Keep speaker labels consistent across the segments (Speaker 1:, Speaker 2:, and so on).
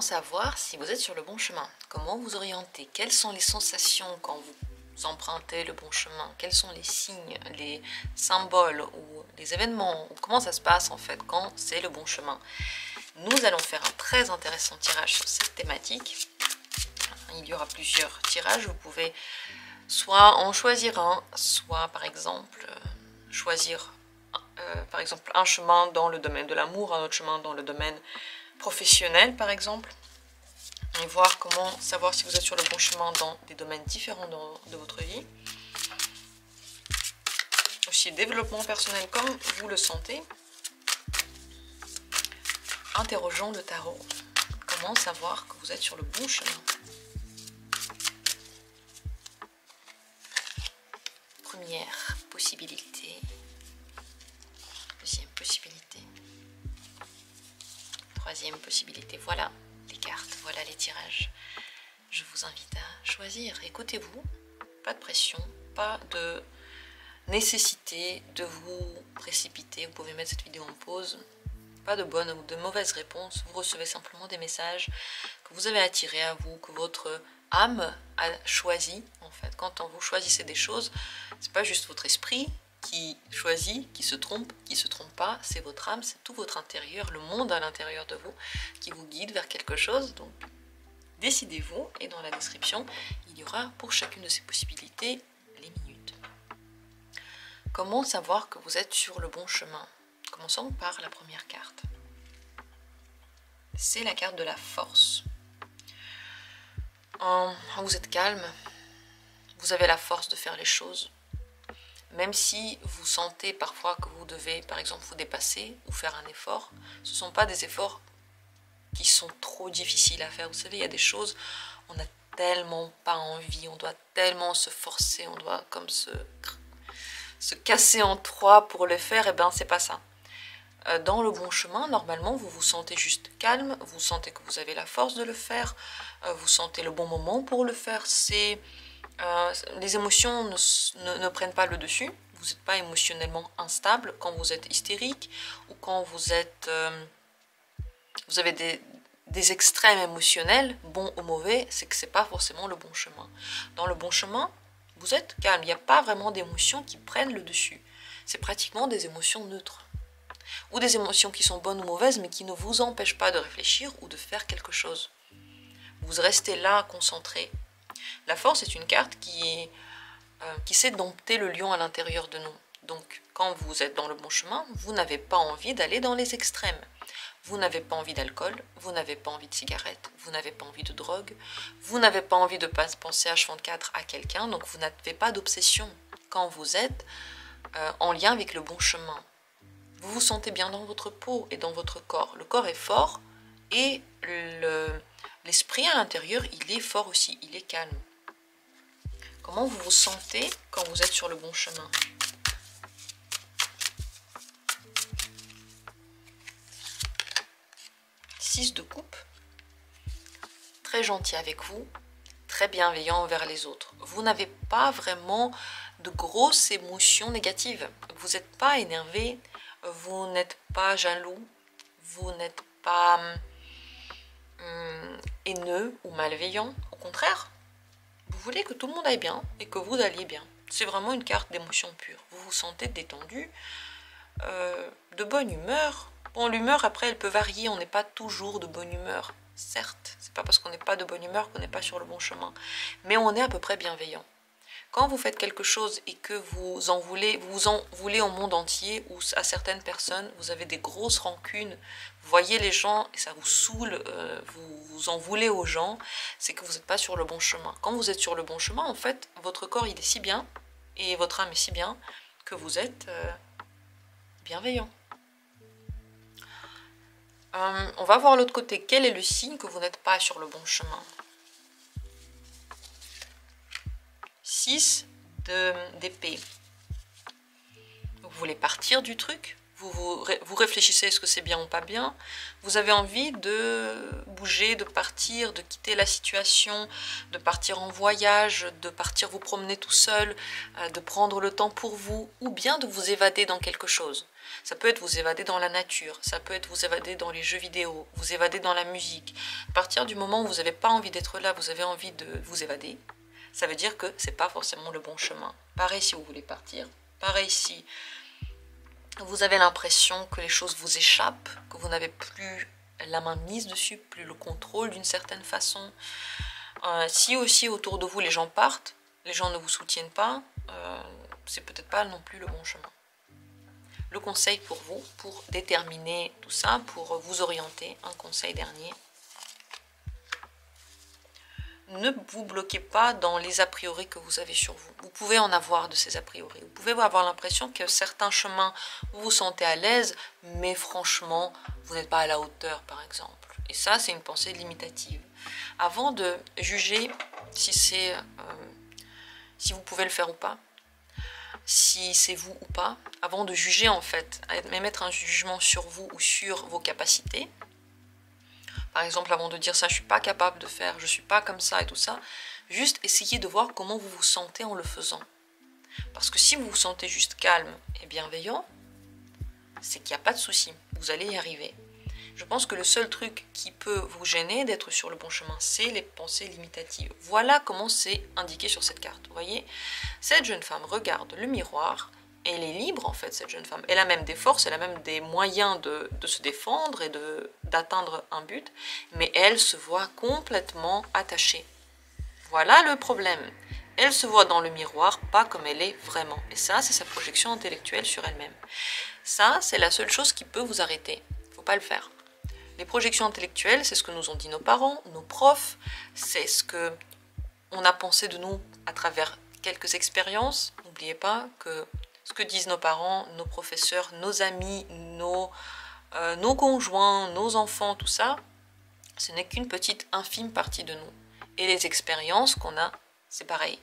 Speaker 1: Comment savoir si vous êtes sur le bon chemin? Comment vous orienter? Quelles sont les sensations quand vous empruntez le bon chemin? Quels sont les signes, les symboles ou les événements? Ou comment ça se passe en fait quand c'est le bon chemin? Nous allons faire un très intéressant tirage sur cette thématique. Il y aura plusieurs tirages. Vous pouvez soit en choisir un, soit par exemple choisir par exemple un chemin dans le domaine de l'amour, un autre chemin dans le domaine professionnel par exemple, et voir comment savoir si vous êtes sur le bon chemin dans des domaines différents de votre vie. Aussi développement personnel comme vous le sentez. Interrogeons le tarot. Comment savoir que vous êtes sur le bon chemin? Première possibilité. Deuxième possibilité. Troisième possibilité. Voilà les cartes, voilà les tirages. Je vous invite à choisir. Écoutez-vous. Pas de pression, pas de nécessité de vous précipiter. Vous pouvez mettre cette vidéo en pause. Pas de bonnes ou de mauvaises réponses. Vous recevez simplement des messages que vous avez attirés à vous, que votre âme a choisi. En fait, quand vous choisissez des choses, c'est pas juste votre esprit qui choisit, qui se trompe pas, c'est votre âme, c'est tout votre intérieur, le monde à l'intérieur de vous qui vous guide vers quelque chose. Donc décidez-vous, et dans la description il y aura pour chacune de ces possibilités les minutes. Comment savoir que vous êtes sur le bon chemin? Commençons par la première carte. C'est la carte de la force. Vous êtes calme, vous avez la force de faire les choses. Même si vous sentez parfois que vous devez, par exemple, vous dépasser ou faire un effort, ce ne sont pas des efforts qui sont trop difficiles à faire. Vous savez, il y a des choses, on n'a tellement pas envie, on doit tellement se forcer, on doit comme se casser en trois pour le faire, et bien c'est pas ça. Dans le bon chemin, normalement, vous vous sentez juste calme, vous sentez que vous avez la force de le faire, vous sentez le bon moment pour le faire. Les émotions ne prennent pas le dessus, vous n'êtes pas émotionnellement instable quand vous êtes hystérique ou quand vous avez des extrêmes émotionnels, bons ou mauvais, c'est que ce n'est pas forcément le bon chemin. Dans le bon chemin, vous êtes calme, il n'y a pas vraiment d'émotions qui prennent le dessus. C'est pratiquement des émotions neutres. Ou des émotions qui sont bonnes ou mauvaises, mais qui ne vous empêchent pas de réfléchir ou de faire quelque chose. Vous restez là, concentré. La force est une carte qui sait dompter le lion à l'intérieur de nous. Donc, quand vous êtes dans le bon chemin, vous n'avez pas envie d'aller dans les extrêmes. Vous n'avez pas envie d'alcool, vous n'avez pas envie de cigarettes, vous n'avez pas envie de drogue, vous n'avez pas envie de penser H24 à quelqu'un, donc vous n'avez pas d'obsession quand vous êtes en lien avec le bon chemin. Vous vous sentez bien dans votre peau et dans votre corps. Le corps est fort et l'esprit à l'intérieur, il est fort aussi, il est calme. Comment vous vous sentez quand vous êtes sur le bon chemin? Six de coupe. Très gentil avec vous, très bienveillant envers les autres. Vous n'avez pas vraiment de grosses émotions négatives. Vous n'êtes pas énervé, vous n'êtes pas jaloux, vous n'êtes pas haineux ou malveillant. Au contraire, vous voulez que tout le monde aille bien et que vous alliez bien. C'est vraiment une carte d'émotion pure. Vous vous sentez détendu, de bonne humeur. Bon, l'humeur, après, elle peut varier. On n'est pas toujours de bonne humeur. Certes, c'est pas parce qu'on n'est pas de bonne humeur qu'on n'est pas sur le bon chemin. Mais on est à peu près bienveillant. Quand vous faites quelque chose et que vous en voulez au monde entier ou à certaines personnes, vous avez des grosses rancunes, vous voyez les gens et ça vous saoule, vous en voulez aux gens, c'est que vous n'êtes pas sur le bon chemin. Quand vous êtes sur le bon chemin, en fait, votre corps il est si bien et votre âme est si bien que vous êtes bienveillant. On va voir l'autre côté. Quel est le signe que vous n'êtes pas sur le bon chemin? 6 d'épée. Vous voulez partir du truc, vous réfléchissez, est-ce que c'est bien ou pas bien? Vous avez envie de bouger, de partir, de quitter la situation, de partir en voyage, de partir vous promener tout seul, de prendre le temps pour vous, ou bien de vous évader dans quelque chose. Ça peut être vous évader dans la nature, ça peut être vous évader dans les jeux vidéo, vous évader dans la musique. À partir du moment où vous n'avez pas envie d'être là, vous avez envie de vous évader, ça veut dire que c'est pas forcément le bon chemin. Pareil si vous voulez partir, pareil si vous avez l'impression que les choses vous échappent, que vous n'avez plus la main mise dessus, plus le contrôle d'une certaine façon. Si aussi autour de vous les gens partent, les gens ne vous soutiennent pas, c'est peut-être pas non plus le bon chemin. Le conseil pour vous, pour déterminer tout ça, pour vous orienter, un conseil dernier. Ne vous bloquez pas dans les a priori que vous avez sur vous. Vous pouvez en avoir de ces a priori. Vous pouvez avoir l'impression que certains chemins, vous vous sentez à l'aise, mais franchement, vous n'êtes pas à la hauteur, par exemple. Et ça, c'est une pensée limitative. Avant de juger si vous pouvez le faire ou pas, si c'est vous ou pas, avant de juger en fait, émettre un jugement sur vous ou sur vos capacités, par exemple, avant de dire ça, je suis pas capable de faire, je suis pas comme ça et tout ça, juste essayez de voir comment vous vous sentez en le faisant. Parce que si vous vous sentez juste calme et bienveillant, c'est qu'il n'y a pas de souci, vous allez y arriver. Je pense que le seul truc qui peut vous gêner d'être sur le bon chemin, c'est les pensées limitatives. Voilà comment c'est indiqué sur cette carte. Vous voyez, cette jeune femme regarde le miroir. Elle est libre en fait, cette jeune femme. Elle a même des forces, elle a même des moyens de se défendre et d'atteindre un but, mais elle se voit complètement attachée. Voilà le problème. Elle se voit dans le miroir pas comme elle est vraiment. Et ça, c'est sa projection intellectuelle sur elle-même. Ça, c'est la seule chose qui peut vous arrêter. Il ne faut pas le faire. Les projections intellectuelles, c'est ce que nous ont dit nos parents, nos profs, c'est ce que on a pensé de nous à travers quelques expériences. N'oubliez pas que ce que disent nos parents, nos professeurs, nos amis, nos conjoints, nos enfants, tout ça, ce n'est qu'une petite infime partie de nous. Et les expériences qu'on a, c'est pareil.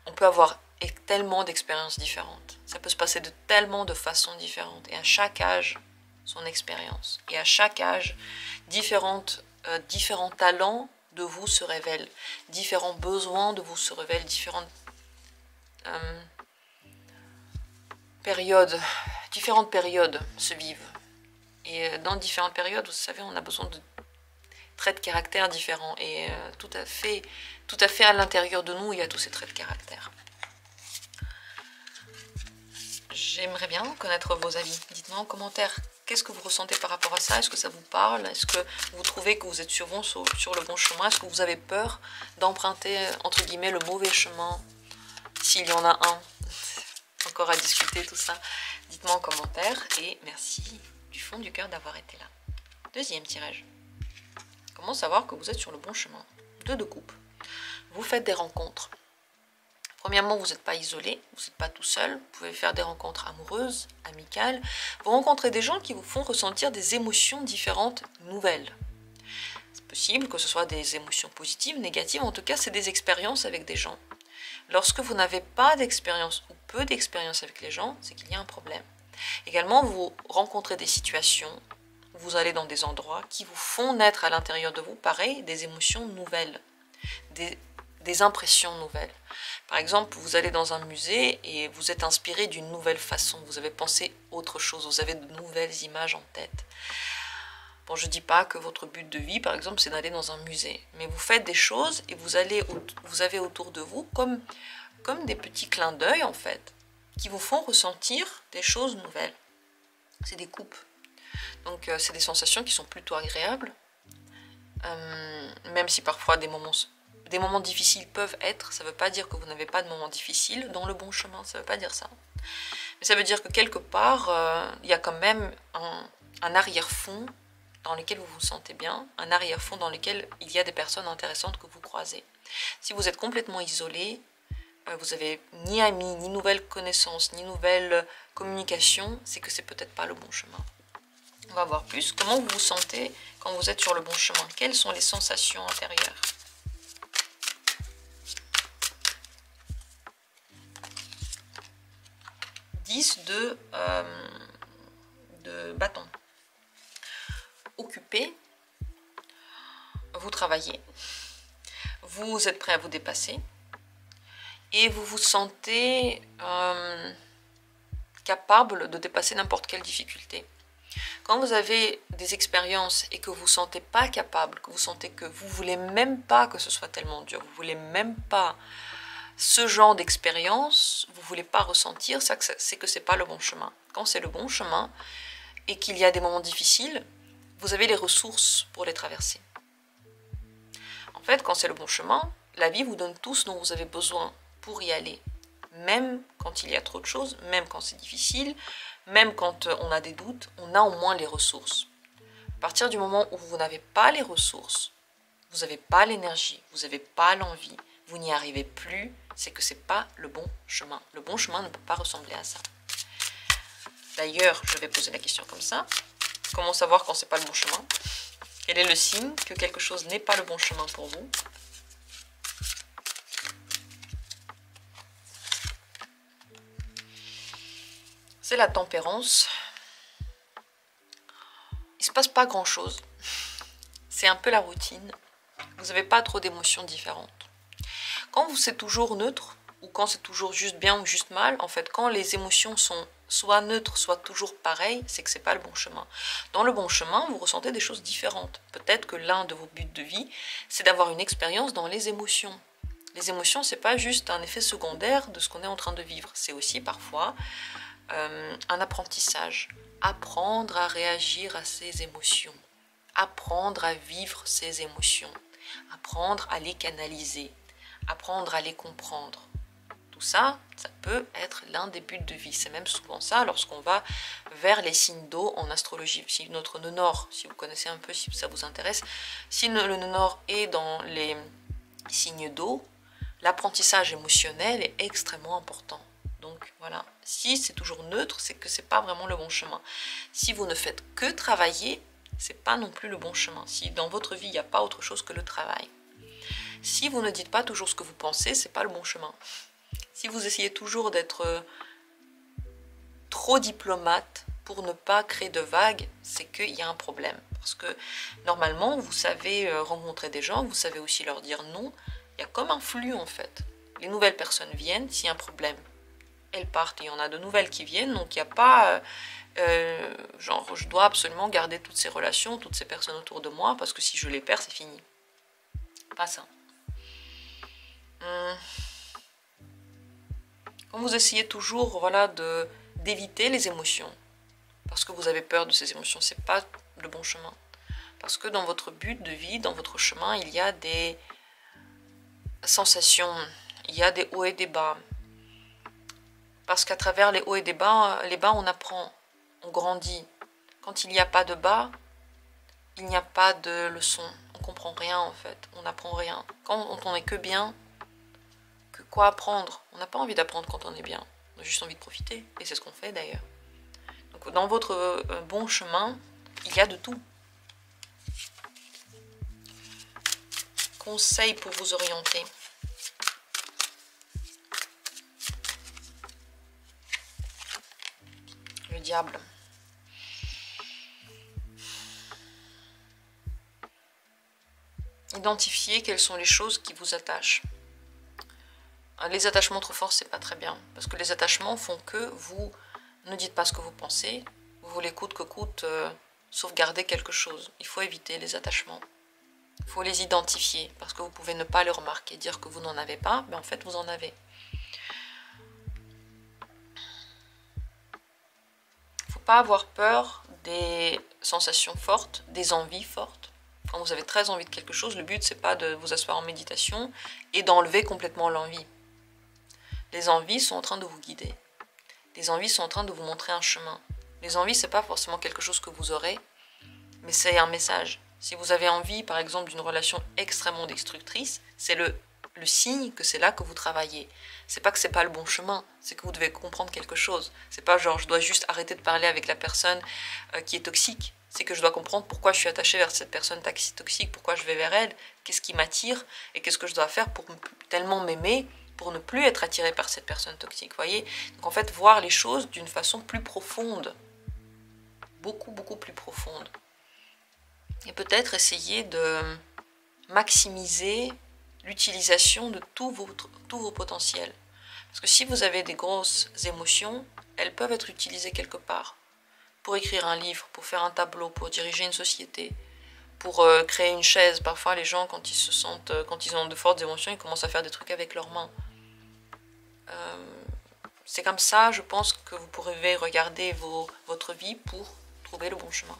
Speaker 1: On peut avoir tellement d'expériences différentes. Ça peut se passer de tellement de façons différentes. Et à chaque âge, son expérience. Et à chaque âge, différents talents de vous se révèlent. Différents besoins de vous se révèlent. Différentes périodes se vivent. Et dans différentes périodes, vous savez, on a besoin de traits de caractère différents. Et tout à fait à l'intérieur de nous, il y a tous ces traits de caractère. J'aimerais bien connaître vos avis. Dites-moi en commentaire, qu'est-ce que vous ressentez par rapport à ça? Est-ce que ça vous parle? Est-ce que vous trouvez que vous êtes sur le bon chemin? Est-ce que vous avez peur d'emprunter, entre guillemets, le mauvais chemin? S'il y en a un, encore à discuter tout ça. Dites-moi en commentaire et merci du fond du cœur d'avoir été là. Deuxième tirage. Comment savoir que vous êtes sur le bon chemin? 2 de coupe. Vous faites des rencontres. Premièrement, vous n'êtes pas isolé, vous n'êtes pas tout seul, vous pouvez faire des rencontres amoureuses, amicales. Vous rencontrez des gens qui vous font ressentir des émotions différentes, nouvelles. C'est possible que ce soit des émotions positives, négatives, en tout cas c'est des expériences avec des gens. Lorsque vous n'avez pas d'expérience ou peu d'expérience avec les gens, c'est qu'il y a un problème. Également, vous rencontrez des situations, vous allez dans des endroits qui vous font naître à l'intérieur de vous, pareil, des émotions nouvelles, des impressions nouvelles. Par exemple, vous allez dans un musée et vous êtes inspiré d'une nouvelle façon, vous avez pensé autre chose, vous avez de nouvelles images en tête. Bon, je ne dis pas que votre but de vie, par exemple, c'est d'aller dans un musée, mais vous faites des choses et vous avez autour de vous comme des petits clins d'œil, en fait, qui vous font ressentir des choses nouvelles. C'est des coupes. Donc, c'est des sensations qui sont plutôt agréables, même si parfois des moments difficiles peuvent être, ça ne veut pas dire que vous n'avez pas de moments difficiles dans le bon chemin, ça ne veut pas dire ça. Mais ça veut dire que quelque part, il y a quand même un arrière-fond dans lequel vous vous sentez bien, un arrière-fond dans lequel il y a des personnes intéressantes que vous croisez. Si vous êtes complètement isolé, vous n'avez ni amis, ni nouvelles connaissances, ni nouvelles communications, c'est que c'est peut-être pas le bon chemin. On va voir plus comment vous vous sentez quand vous êtes sur le bon chemin. Quelles sont les sensations intérieures? De de bâton. Occupé, vous travaillez, vous êtes prêt à vous dépasser et vous vous sentez capable de dépasser n'importe quelle difficulté. Quand vous avez des expériences et que vous ne vous sentez pas capable, que vous sentez que vous ne voulez même pas que ce soit tellement dur, vous ne voulez même pas ce genre d'expérience, vous ne voulez pas ressentir, c'est que ce n'est pas le bon chemin. Quand c'est le bon chemin et qu'il y a des moments difficiles, vous avez les ressources pour les traverser. En fait, quand c'est le bon chemin, la vie vous donne tout ce dont vous avez besoin pour y aller. Même quand il y a trop de choses, même quand c'est difficile, même quand on a des doutes, on a au moins les ressources. À partir du moment où vous n'avez pas les ressources, vous n'avez pas l'énergie, vous n'avez pas l'envie, vous n'y arrivez plus, c'est que ce n'est pas le bon chemin. Le bon chemin ne peut pas ressembler à ça. D'ailleurs, je vais poser la question comme ça. Comment savoir quand ce n'est pas le bon chemin? Quel est le signe que quelque chose n'est pas le bon chemin pour vous? C'est la tempérance. Il ne se passe pas grand-chose. C'est un peu la routine. Vous n'avez pas trop d'émotions différentes. Quand c'est toujours neutre, ou quand c'est toujours juste bien ou juste mal, en fait, quand les émotions sont soit neutres, soit toujours pareilles, c'est que ce n'est pas le bon chemin. Dans le bon chemin, vous ressentez des choses différentes. Peut-être que l'un de vos buts de vie, c'est d'avoir une expérience dans les émotions. Les émotions, ce n'est pas juste un effet secondaire de ce qu'on est en train de vivre. C'est aussi parfois un apprentissage. Apprendre à réagir à ses émotions. Apprendre à vivre ses émotions. Apprendre à les canaliser. Apprendre à les comprendre. Tout ça, ça peut être l'un des buts de vie. C'est même souvent ça lorsqu'on va vers les signes d'eau en astrologie. Si notre nœud nord, si vous connaissez un peu, si ça vous intéresse, si le nœud nord est dans les signes d'eau, l'apprentissage émotionnel est extrêmement important. Donc voilà, si c'est toujours neutre, c'est que ce n'est pas vraiment le bon chemin. Si vous ne faites que travailler, ce n'est pas non plus le bon chemin. Si dans votre vie, il n'y a pas autre chose que le travail. Si vous ne dites pas toujours ce que vous pensez, ce n'est pas le bon chemin. Si vous essayez toujours d'être trop diplomate pour ne pas créer de vagues, c'est qu'il y a un problème. Parce que normalement, vous savez rencontrer des gens, vous savez aussi leur dire non. Il y a comme un flux en fait. Les nouvelles personnes viennent, s'il y a un problème, elles partent et il y en a de nouvelles qui viennent. Donc il n'y a pas genre je dois absolument garder toutes ces relations, toutes ces personnes autour de moi parce que si je les perds, c'est fini. Pas ça. Quand vous essayez toujours voilà, d'éviter les émotions, parce que vous avez peur de ces émotions, ce n'est pas le bon chemin. Parce que dans votre but de vie, dans votre chemin, il y a des sensations, il y a des hauts et des bas. Parce qu'à travers les hauts et les bas, on apprend, on grandit. Quand il n'y a pas de bas, il n'y a pas de leçon. On ne comprend rien en fait, on n'apprend rien. Quand on n'est que bien, que quoi apprendre? On n'a pas envie d'apprendre quand on est bien. On a juste envie de profiter. Et c'est ce qu'on fait d'ailleurs. Donc dans votre bon chemin, il y a de tout. Conseils pour vous orienter. Le diable. Identifiez quelles sont les choses qui vous attachent. Les attachements trop forts, c'est pas très bien. Parce que les attachements font que vous ne dites pas ce que vous pensez. Vous voulez coûte que coûte sauvegarder quelque chose. Il faut éviter les attachements. Il faut les identifier. Parce que vous pouvez ne pas les remarquer. Dire que vous n'en avez pas, mais en fait vous en avez. Il ne faut pas avoir peur des sensations fortes, des envies fortes. Quand vous avez très envie de quelque chose, le but c'est pas de vous asseoir en méditation et d'enlever complètement l'envie. Les envies sont en train de vous guider. Les envies sont en train de vous montrer un chemin. Les envies, c'est pas forcément quelque chose que vous aurez, mais c'est un message. Si vous avez envie, par exemple, d'une relation extrêmement destructrice, c'est le signe que c'est là que vous travaillez. C'est pas que c'est pas le bon chemin, c'est que vous devez comprendre quelque chose. C'est pas genre je dois juste arrêter de parler avec la personne qui est toxique. C'est que je dois comprendre pourquoi je suis attachée vers cette personne toxique, pourquoi je vais vers elle, qu'est-ce qui m'attire et qu'est-ce que je dois faire pour tellement m'aimer pour ne plus être attiré par cette personne toxique, voyez. Donc en fait, voir les choses d'une façon plus profonde. beaucoup plus profonde. Et peut-être essayer de maximiser l'utilisation de tous vos potentiels. Parce que si vous avez des grosses émotions, elles peuvent être utilisées quelque part. Pour écrire un livre, pour faire un tableau, pour diriger une société, pour créer une chaise. Parfois les gens quand ils ont de fortes émotions, ils commencent à faire des trucs avec leurs mains. C'est comme ça, je pense que vous pourrez regarder votre vie pour trouver le bon chemin.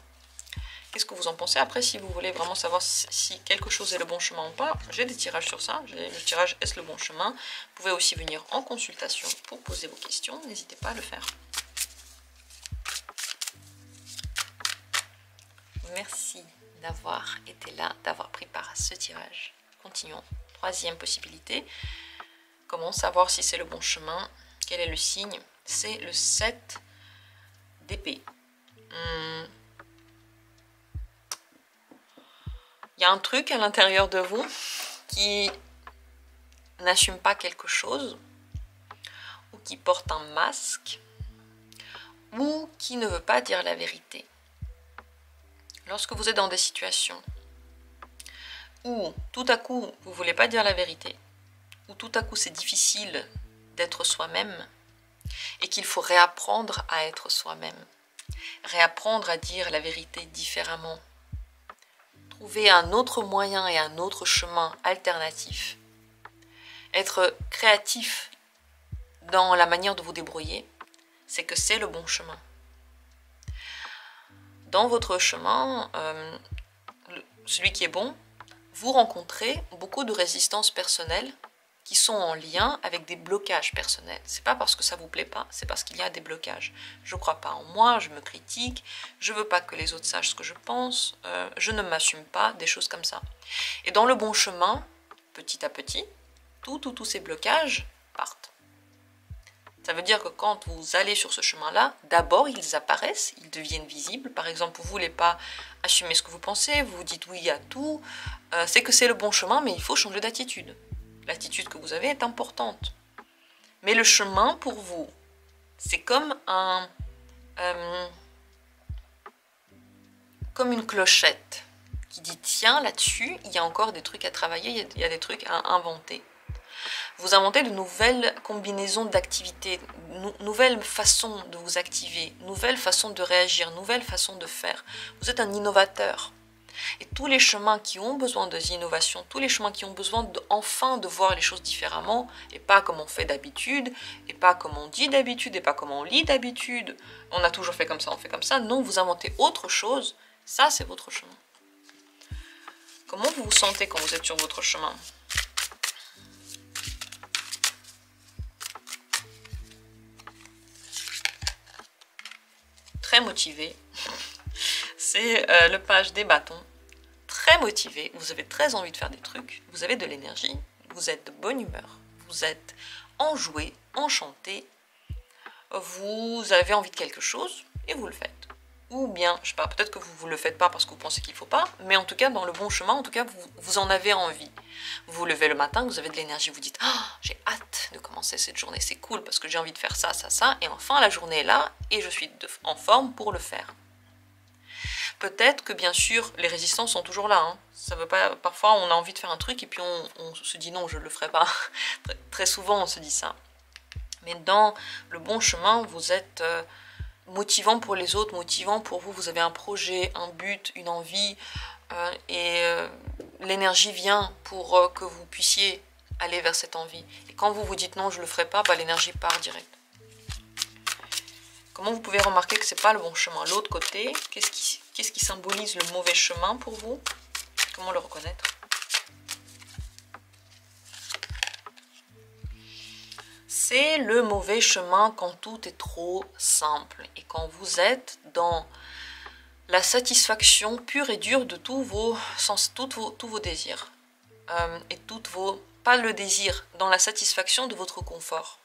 Speaker 1: Qu'est-ce que vous en pensez? Après, si vous voulez vraiment savoir si quelque chose est le bon chemin ou pas, j'ai des tirages sur ça. J'ai le tirage Est-ce le bon chemin? Vous pouvez aussi venir en consultation pour poser vos questions. N'hésitez pas à le faire. Merci d'avoir été là, d'avoir pris part à ce tirage. Continuons. Troisième possibilité. Comment savoir si c'est le bon chemin? Quel est le signe? C'est le 7 d'épée. Il y a un truc à l'intérieur de vous qui n'assume pas quelque chose, ou qui porte un masque, ou qui ne veut pas dire la vérité. Lorsque vous êtes dans des situations où tout à coup vous ne voulez pas dire la vérité, où tout à coup c'est difficile d'être soi-même, et qu'il faut réapprendre à être soi-même, réapprendre à dire la vérité différemment, trouver un autre moyen et un autre chemin alternatif, être créatif dans la manière de vous débrouiller, c'est que c'est le bon chemin. Dans votre chemin, celui qui est bon, vous rencontrez beaucoup de résistances personnelles qui sont en lien avec des blocages personnels. C'est pas parce que ça vous plaît pas, c'est parce qu'il y a des blocages. Je crois pas en moi, je me critique, je veux pas que les autres sachent ce que je pense, je ne m'assume pas, des choses comme ça. Et dans le bon chemin, petit à petit, tous ces blocages partent. Ça veut dire que quand vous allez sur ce chemin-là, d'abord ils apparaissent, ils deviennent visibles. Par exemple, vous ne voulez pas assumer ce que vous pensez, vous vous dites oui à tout, c'est que c'est le bon chemin, mais il faut changer d'attitude. L'attitude que vous avez est importante. Mais le chemin pour vous, c'est comme comme une clochette qui dit tiens, là-dessus, il y a encore des trucs à travailler, il y a des trucs à inventer. Vous inventez de nouvelles combinaisons d'activités, nouvelles façons de vous activer, nouvelles façons de réagir, nouvelles façons de faire. Vous êtes un innovateur. Et tous les chemins qui ont besoin d'innovation, tous les chemins qui ont besoin enfin de voir les choses différemment, et pas comme on fait d'habitude, et pas comme on dit d'habitude, et pas comme on lit d'habitude, on a toujours fait comme ça, on fait comme ça, non, vous inventez autre chose, ça c'est votre chemin. Comment vous vous sentez quand vous êtes sur votre chemin ? Très motivé, c'est le page des bâtons, très motivé, vous avez très envie de faire des trucs, vous avez de l'énergie, vous êtes de bonne humeur, vous êtes enjoué, enchanté, vous avez envie de quelque chose et vous le faites. Ou bien, je sais pas, peut-être que vous ne le faites pas parce que vous pensez qu'il ne faut pas, mais en tout cas, dans le bon chemin, en tout cas, vous en avez envie. Vous vous levez le matin, vous avez de l'énergie, vous dites « Ah, j'ai hâte de commencer cette journée, c'est cool parce que j'ai envie de faire ça, ça, ça, et enfin la journée est là et je suis en forme pour le faire. » Peut-être que bien sûr, les résistances sont toujours là. Hein. Ça veut pas, parfois, on a envie de faire un truc et puis on se dit « Non, je ne le ferai pas. » Très souvent, on se dit ça. Mais dans le bon chemin, vous êtes... motivant pour les autres, motivant pour vous, vous avez un projet, un but, une envie, et l'énergie vient pour que vous puissiez aller vers cette envie. Et quand vous vous dites non, je ne le ferai pas, bah, l'énergie part direct. Comment vous pouvez remarquer que ce n'est pas le bon chemin? L'autre côté, qu'est-ce qui symbolise le mauvais chemin pour vous? Comment le reconnaître? C'est le mauvais chemin quand tout est trop simple et quand vous êtes dans la satisfaction pure et dure de tous vos désirs. Et pas le désir, dans la satisfaction de votre confort.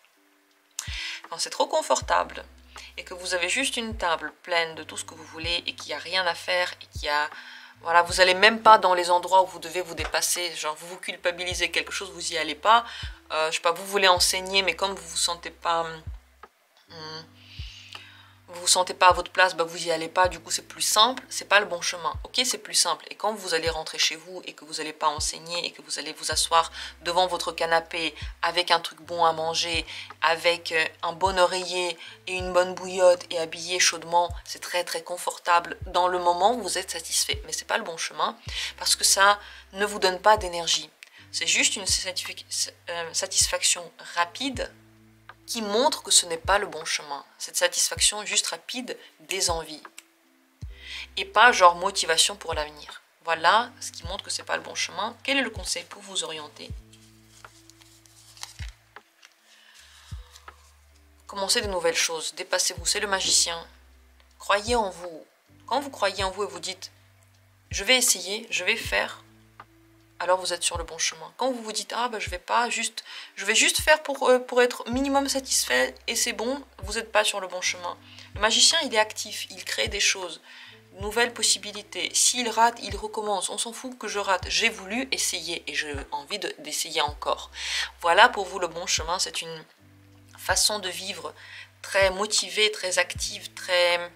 Speaker 1: Quand c'est trop confortable et que vous avez juste une table pleine de tout ce que vous voulez et qu'il n'y a rien à faire et qu'il y a... Voilà, vous n'allez même pas dans les endroits où vous devez vous dépasser, genre vous vous culpabilisez quelque chose, vous n'y allez pas. Je sais pas, vous voulez enseigner, mais comme vous vous sentez pas sentez pas à votre place, bah vous y allez pas, du coup c'est plus simple, c'est pas le bon chemin. Ok, c'est plus simple. Et quand vous allez rentrer chez vous et que vous n'allez pas enseigner et que vous allez vous asseoir devant votre canapé avec un truc bon à manger, avec un bon oreiller et une bonne bouillotte et habillé chaudement, c'est très très confortable. Dans le moment, vous êtes satisfait. Mais c'est pas le bon chemin parce que ça ne vous donne pas d'énergie. C'est juste une satisfaction rapide qui montre que ce n'est pas le bon chemin. Cette satisfaction juste rapide des envies. Et pas genre motivation pour l'avenir. Voilà ce qui montre que c'est pas le bon chemin. Quel est le conseil pour vous orienter? Commencez de nouvelles choses, dépassez-vous, c'est le magicien. Croyez en vous. Quand vous croyez en vous et vous dites « je vais essayer, je vais faire », alors vous êtes sur le bon chemin. Quand vous vous dites « ah ben je vais juste faire pour être minimum satisfait et c'est bon », vous n'êtes pas sur le bon chemin. Le magicien, il est actif, il crée des choses, nouvelles possibilités. S'il rate, il recommence. On s'en fout que je rate. J'ai voulu essayer et j'ai envie d'essayer encore. Voilà pour vous le bon chemin. C'est une façon de vivre très motivée, très active, très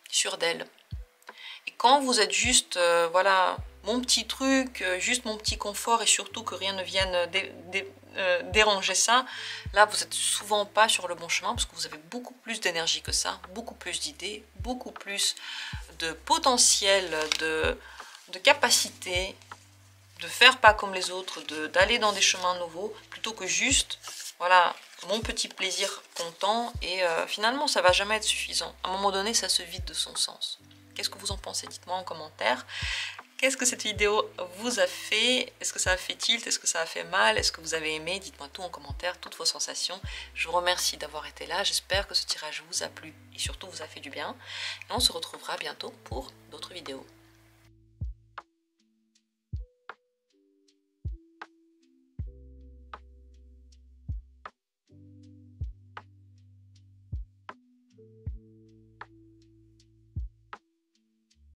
Speaker 1: sûre d'elle. Et quand vous êtes juste, voilà, mon petit truc, juste mon petit confort et surtout que rien ne vienne déranger ça, là vous êtes souvent pas sur le bon chemin parce que vous avez beaucoup plus d'énergie que ça, beaucoup plus d'idées, beaucoup plus de potentiel, de capacité de faire pas comme les autres, d'aller dans des chemins nouveaux plutôt que juste, voilà, mon petit plaisir content et finalement ça va jamais être suffisant. À un moment donné ça se vide de son sens. Qu'est-ce que vous en pensez? Dites-moi en commentaire. Qu'est-ce que cette vidéo vous a fait? Est-ce que ça a fait tilt? Est-ce que ça a fait mal? Est-ce que vous avez aimé? Dites-moi tout en commentaire, toutes vos sensations. Je vous remercie d'avoir été là. J'espère que ce tirage vous a plu et surtout vous a fait du bien. Et on se retrouvera bientôt pour d'autres vidéos.